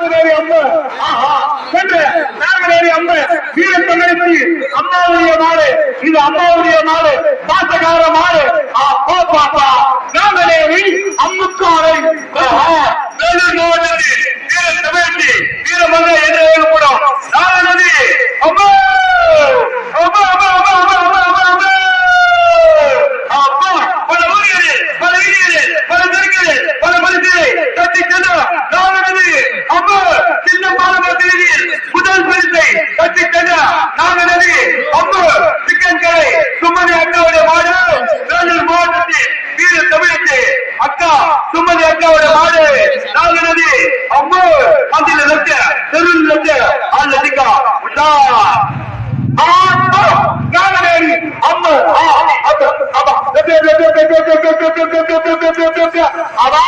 நாகதேவி அம்மா நாகதேவி அம்மா வீர தமிழச்சி அம்மாவுடைய மாடு. இது அம்மாவுடைய மாடு, பாசகார மாடு. பாப்பா நாகதேவி அம்முக்காரை வேலூர் மாவட்டத்தில் வீர தமிழச்சி வீரமல்ல என்று எழுதப்படும் நாகநதி அம்மா அம்மா அம்மா அம்மா அம்மா அம்மா அம்மா அப்பா பல ஊர்களில் பல வீதிகளில் பல தெருக்களில் பல மனிதரை கட்டி சென்ற நாகநதி அம்மா சின்ன பாலமரத்தில் முதல் பரிசை கட்டி சென்ற நாகநதி அம்மா சிக்கன் கடை சுமதி அக்காவுடைய மாடு வேலூர் மாவட்டத்தில் வீர தமிழச்சி அக்கா சுமதி அக்காவுடைய மாடு நாகநதி அம்மா அதில் லட்ச தெருவில் லட்ச அல்லதிக்கா உண்டா நாகநேரி அம்மா அவா